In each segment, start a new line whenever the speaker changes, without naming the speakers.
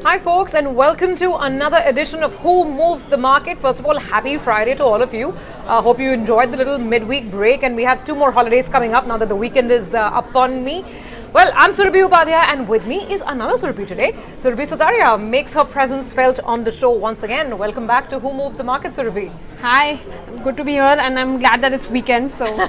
Hi folks, and welcome to another edition of Who Moved the Market. First of all, happy Friday to all of you. Hope you enjoyed the little midweek break, and we have 2 more holidays coming up now that the weekend is upon me. Well, I'm Surabhi Upadhyaya, and with me is another Surabhi today. Surabhi Sutaria makes her presence felt on the show once again. Welcome back to Who Moved the Market, Surabhi.
Hi, good to be here, and I'm glad that it's weekend. So,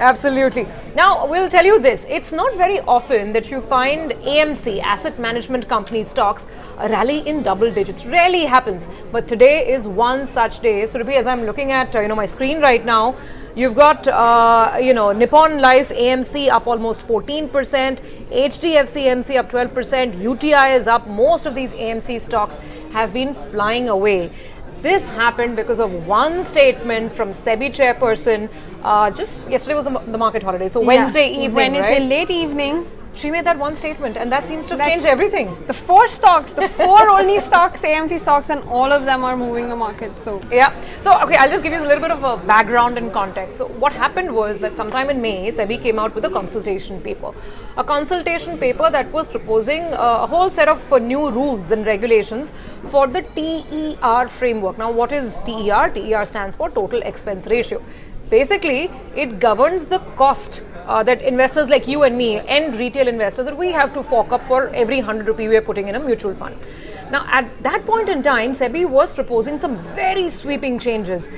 absolutely. Now, we'll tell you this: it's not very often that you find AMC, Asset Management Company stocks, rally in double digits. Rarely happens, but today is one such day. Surabhi, as I'm looking at my screen right now. You've got, Nippon Life AMC up almost 14%, HDFC AMC up 12%, UTI is up. Most of these AMC stocks have been flying away. This happened because of one statement from SEBI chairperson. Just yesterday was the market holiday, so Wednesday evening,
Wednesday
right?
late evening.
She made that one statement, and that seems to have changed everything.
The 4 only stocks, AMC stocks, and all of them are moving the market. So
okay, I'll just give you a little bit of a background and context. So what happened was that sometime in May, SEBI came out with a consultation paper. A consultation paper that was proposing a whole set of new rules and regulations for the TER framework. Now, what is TER? TER stands for Total Expense Ratio. Basically, it governs the cost that investors like you and me, and retail investors, that we have to fork up for every 100 rupee we are putting in a mutual fund. Now, at that point in time, SEBI was proposing some very sweeping changes.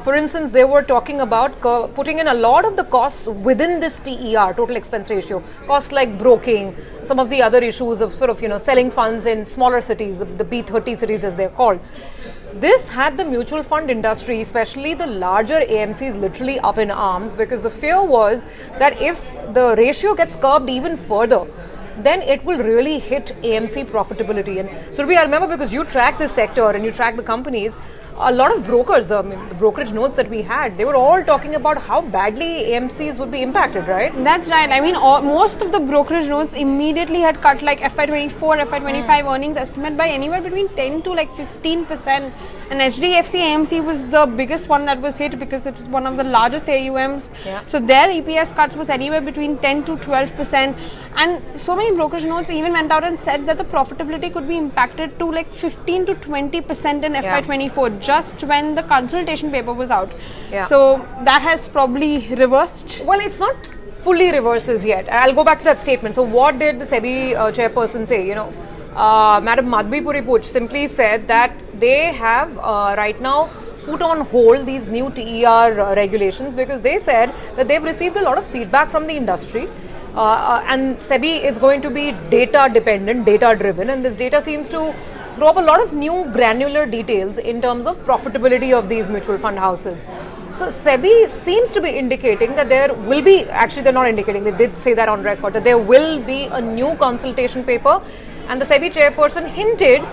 For instance, they were talking about putting in a lot of the costs within this TER, Total Expense Ratio. Costs like broking, some of the other issues of selling funds in smaller cities, the B30 cities as they're called. This had the mutual fund industry, especially the larger AMCs, literally up in arms, because the fear was that if the ratio gets curbed even further, then it will really hit AMC profitability. And Surabhi, I remember, because you track this sector and you track the companies, a lot of brokers, the brokerage notes that we had, they were all talking about how badly AMCs would be impacted, right?
That's right. I mean, most of the brokerage notes immediately had cut like FY24, FY25 earnings estimate by anywhere between 10 to like 15%. And HDFC AMC was the biggest one that was hit because it was one of the largest AUMs.
Yeah.
So their EPS cuts was anywhere between 10 to 12%. And so many brokerage notes even went out and said that the profitability could be impacted to like 15 to 20% in FY24, just when the consultation paper was out.
Yeah.
So that has probably reversed.
Well, it's not fully reversed as yet. I'll go back to that statement. So what did the SEBI chairperson say? Madam Madhvi Puri Puch simply said that they have right now put on hold these new TER regulations, because they said that they've received a lot of feedback from the industry. And SEBI is going to be data dependent, data driven, and this data seems to throw up a lot of new granular details in terms of profitability of these mutual fund houses. So SEBI seems to be indicating that there will be, actually they're not indicating, they did say that on record, that there will be a new consultation paper, and the SEBI chairperson hinted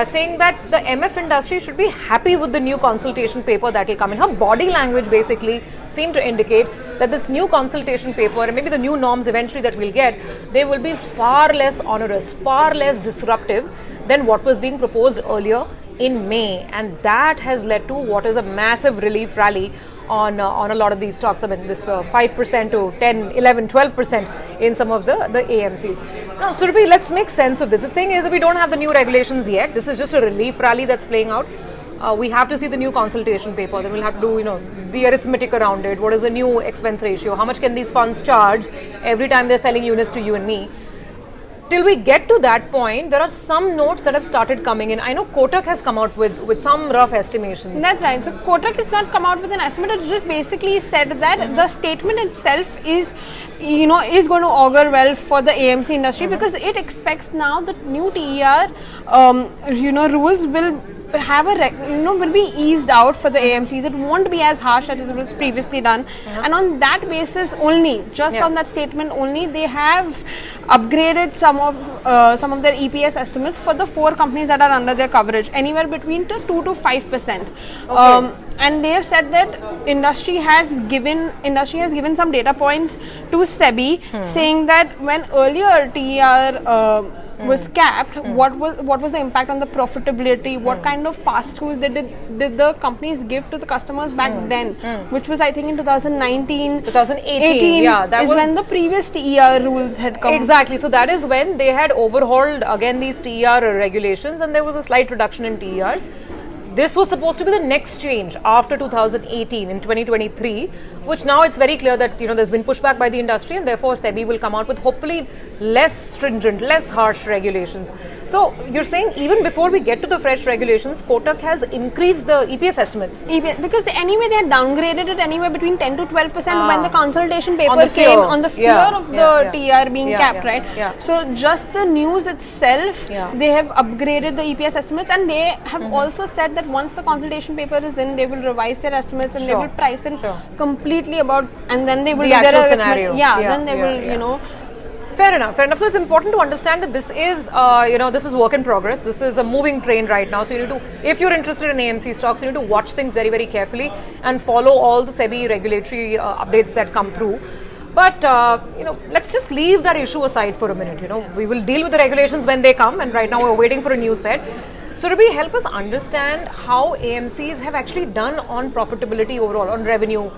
saying that the MF industry should be happy with the new consultation paper that will come in. Her body language basically seemed to indicate that this new consultation paper, and maybe the new norms eventually that we'll get, they will be far less onerous, far less disruptive than what was being proposed earlier in May. And that has led to what is a massive relief rally on a lot of these stocks. I mean, this 5% to 10, 11, 12% in some of the AMCs. Now, Surabhi, let's make sense of this. The thing is that we don't have the new regulations yet. This is just a relief rally that's playing out. We have to see the new consultation paper. Then we'll have to do, the arithmetic around it. What is the new expense ratio? How much can these funds charge every time they're selling units to you and me? Till we get to that point, there are some notes that have started coming in. I know Kotak has come out with some rough estimations.
That's right. So Kotak has not come out with an estimate. It's just basically said that the statement itself is going to augur well for the AMC industry, because it expects now that new TER, rules will have will be eased out for the AMCs. It won't be as harsh as it was previously done. And on that basis only, on that statement only, they have upgraded some of their EPS estimates for the 4 companies that are under their coverage, anywhere between 2 to 5%.
Okay.
And they have said that industry has given some data points to SEBI, saying that when earlier TER was capped, what was the impact on the profitability, what kind of pass-throughs did the companies give to the customers back then, which was I think in 2018,
yeah, that
is
was
when the previous TER rules had come.
Exactly. Exactly. So that is when they had overhauled again these TER regulations, and there was a slight reduction in TERs. This was supposed to be the next change after 2018 in 2023, which now it's very clear that there's been pushback by the industry, and therefore SEBI will come out with hopefully less stringent, less harsh regulations. So you're saying even before we get to the fresh regulations, Kotak has increased the EPS estimates.
Because anyway they had downgraded it anywhere between 10 to 12% when the consultation paper
on
came on the fear of the TER being capped, right?
Yeah.
So just the news itself, they have upgraded the EPS estimates, and they have also said that once the consultation paper is in, they will revise their estimates and they will price in completely about, and then they will
the actual scenario.
Then they will,
Fair enough. So it's important to understand that this is, this is work in progress. This is a moving train right now. So you need to, if you're interested in AMC stocks, you need to watch things very, very carefully and follow all the SEBI regulatory updates that come through. But, let's just leave that issue aside for a minute. We will deal with the regulations when they come, and right now we're waiting for a new set. So, Ruby, help us understand how AMCs have actually done on profitability overall, on revenue.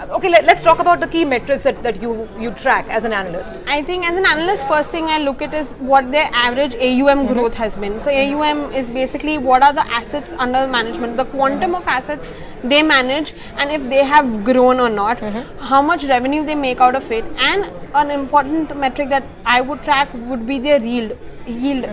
Okay, let's talk about the key metrics that you track as an analyst.
I think as an analyst, first thing I look at is what their average AUM growth has been. So, AUM is basically what are the assets under management, the quantum of assets they manage, and if they have grown or not, how much revenue they make out of it. And an important metric that I would track would be their yield,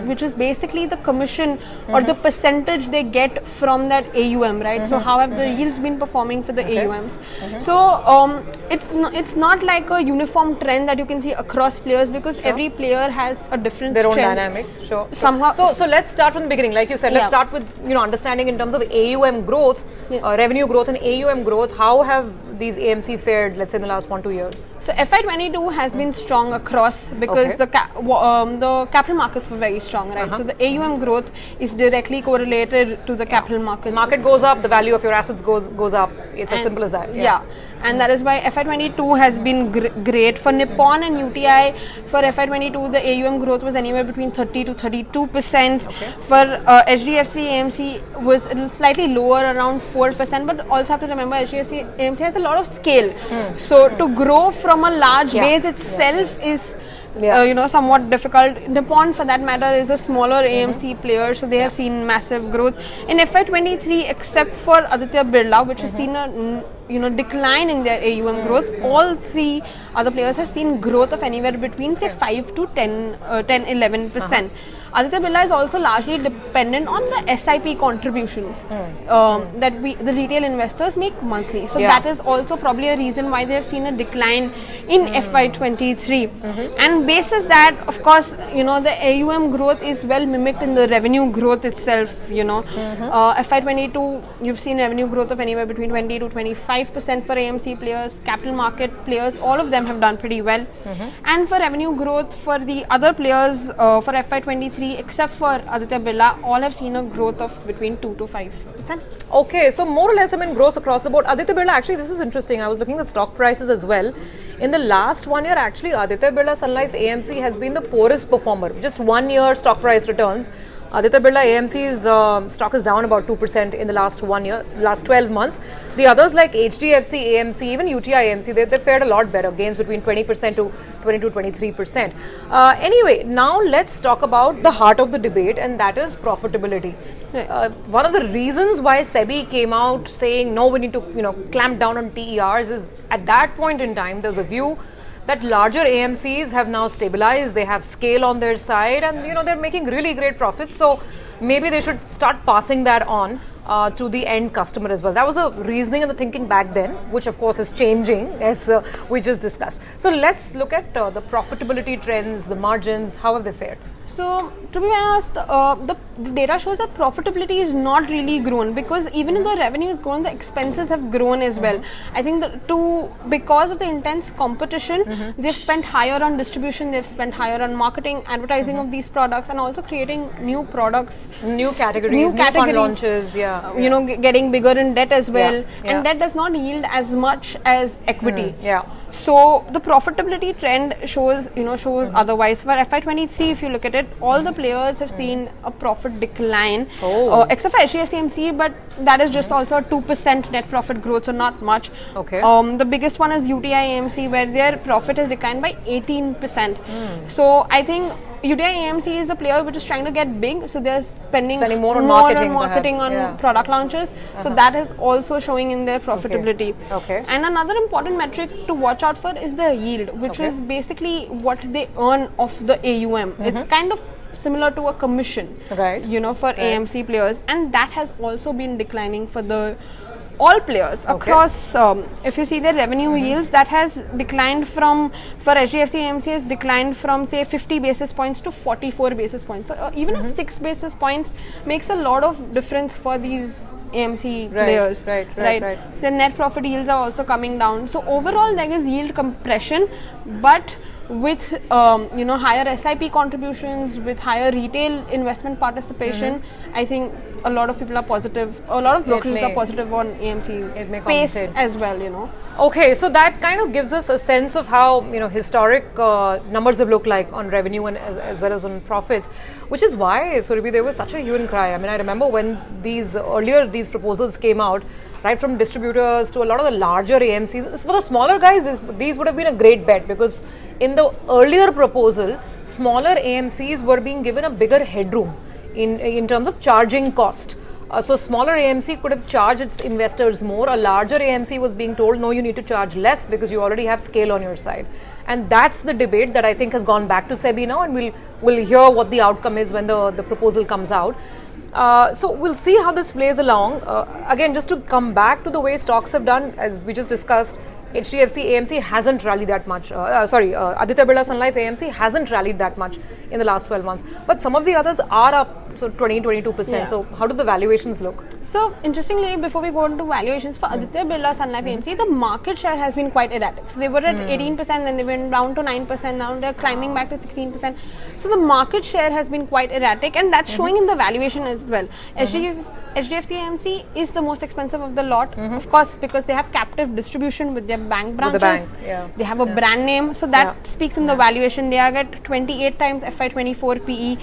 which is basically the commission or the percentage they get from that AUM, right? So how have the yields been performing for the AUMs? So it's not like a uniform trend that you can see across players, because every player has a different
their own
strength.
dynamics. Sure.
Somehow.
So let's start from the beginning. Like you said, let's start with understanding in terms of AUM growth, revenue growth, and AUM growth. How have these AMC fared, let's say, in the last 1-2 years?
So FY22 has been strong across, because the capital markets were very strong, right? So the AUM growth is directly correlated to the capital markets.
Market goes up, the value of your assets goes up. It's as simple as that.
And that is why FY22 has been great. For Nippon and UTI, for FY22, the AUM growth was anywhere between 30 to 32%. For HDFC AMC was slightly lower, around 4%. But also have to remember, HDFC AMC has a lot of scale. So to grow from a large base itself is somewhat difficult. Nippon, for that matter, is a smaller AMC player, so they have seen massive growth in FY23, except for Aditya Birla, which has seen a decline in their AUM growth. All three other players have seen growth of anywhere between say 5 to 11%. Aditya Birla is also largely dependent on the SIP contributions that the retail investors make monthly. So that is also probably a reason why they have seen a decline in FY23. And basis that, of course, the AUM growth is well mimicked in the revenue growth itself. FY22, you've seen revenue growth of anywhere between 20 to 25% for AMC players, capital market players. All of them have done pretty well. And for revenue growth for the other players for FY23, except for Aditya Birla, all have seen a growth of between 2 to 5%.
Okay, so more or less, growth across the board. Aditya Birla, actually, this is interesting. I was looking at stock prices as well. In the last 1 year, actually, Aditya Birla Sun Life AMC has been the poorest performer. Just 1 year stock price returns. Aditya Birla AMC's stock is down about 2% in the last 1 year, last 12 months. The others like HDFC AMC, even UTI AMC, they fared a lot better, gains between 20% to 23%. Anyway, now let's talk about the heart of the debate, and that is profitability. One of the reasons why SEBI came out saying, no, we need to clamp down on TERs is, at that point in time, there's a view that larger AMCs have now stabilized, they have scale on their side, and they're making really great profits. So maybe they should start passing that on to the end customer as well. That was the reasoning and the thinking back then, which of course is changing as we just discussed. So let's look at the profitability trends, the margins, how have they fared?
So, to be honest, the data shows that profitability is not really grown, because even if the revenue has grown, the expenses have grown as well. I think because of the intense competition, they've spent higher on distribution, they've spent higher on marketing, advertising of these products, and also creating new products launches,
New categories, new fund launches,
you know, getting bigger in debt as well,
Yeah.
and debt does not yield as much as equity.
Yeah.
So the profitability trend shows, you know, otherwise. For FY23, if you look at it, all the players have seen a profit decline, except for HDFC, but that is just also a 2% net profit growth, so not much.
Okay.
The biggest one is UTI AMC, where their profit has declined by 18%. So I think UTI AMC is a player which is trying to get big, so they're spending
more on
marketing on product launches. So that is also showing in their profitability.
Okay.
And another important metric to watch out for is the yield, which is basically what they earn of the AUM. It's kind of similar to a commission,
right?
You know, for AMC players, and that has also been declining for the all players across. If you see their revenue yields, that has declined from, for HDFC AMC has declined from say 50 basis points to 44 basis points. So even a 6 basis points makes a lot of difference for these AMC players.
Right.
So the net profit yields are also coming down. So overall there is yield compression, but with you know, higher SIP contributions, with higher retail investment participation, I think a lot of people are positive. A lot of brokers are positive on AMC's space as well. You know.
Okay, so that kind of gives us a sense of how, you know, historic numbers have looked like on revenue and as well as on profits, which is why, Surabhi, there was such a hue and cry. I mean, I remember when these proposals came out, right from distributors to a lot of the larger AMCs. For the smaller guys, these would have been a great bet, because in the earlier proposal, smaller AMCs were being given a bigger headroom in terms of charging cost. So smaller AMC could have charged its investors more. A larger AMC was being told, no, you need to charge less because you already have scale on your side. And that's the debate that I think has gone back to SEBI now, and we'll hear what the outcome is when the proposal comes out. So we'll see how this plays along. Again, just to come back to the way stocks have done, as we just discussed, HDFC AMC hasn't rallied that much. Aditya Birla Sun Life AMC hasn't rallied that much in the last 12 months. But some of the others are up, so 22%. So how do the valuations look?
So interestingly, before we go into valuations for Aditya Birla Sun Life AMC, the market share has been quite erratic. So they were at 18%, then they went down to 9%, now they're climbing back to 16%. So the market share has been quite erratic, and that's showing in the valuation as well. HDFC AMC is the most expensive of the lot, of course, because they have captive distribution with their bank branches. They have a brand name, so that speaks in the valuation. They are at 28 times FY24 PE.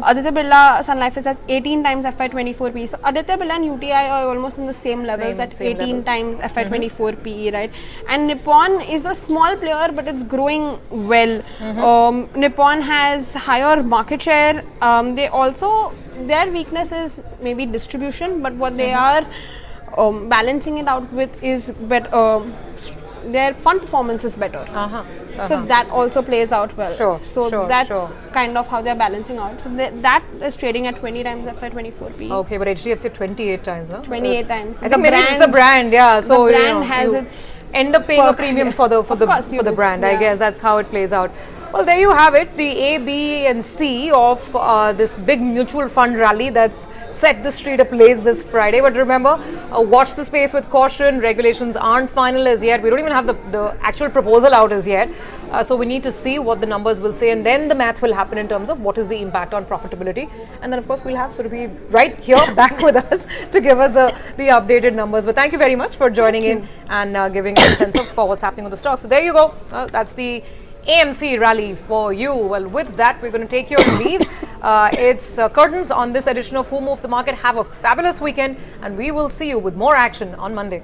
Aditya Birla Sun Life is at 18 times FY24 PE. So Aditya Birla and UTI are almost in the same levels at 18 times FY24 PE, right? And Nippon is a small player, but it's growing well. Nippon has higher market share. They also, their weakness is maybe distribution, but what they are balancing it out with is their fund performance is better. So that also plays out well. That's kind of how they're balancing out. So that is trading at 20 times FY24 PE.
Okay, but HDFC 28 times, huh?
28 times.
I think maybe it's the brand, yeah. So
the brand has its
end up paying a premium for the brand. I guess that's how it plays out. Well, there you have it, the A, B and C of this big mutual fund rally that's set the street ablaze this Friday. But remember, watch the space with caution. Regulations aren't final as yet. We don't even have the actual proposal out as yet. So we need to see what the numbers will say, and then the math will happen in terms of what is the impact on profitability. And then, of course, we'll have Surabhi right here back with us to give us the updated numbers. But thank you very much for joining in and giving us a sense of what's happening on the stock. So there you go. That's the AMC rally for you. Well, with that, we're going to take your leave. It's curtains on this edition of Who Moved the Market. Have a fabulous weekend, and we will see you with more action on Monday.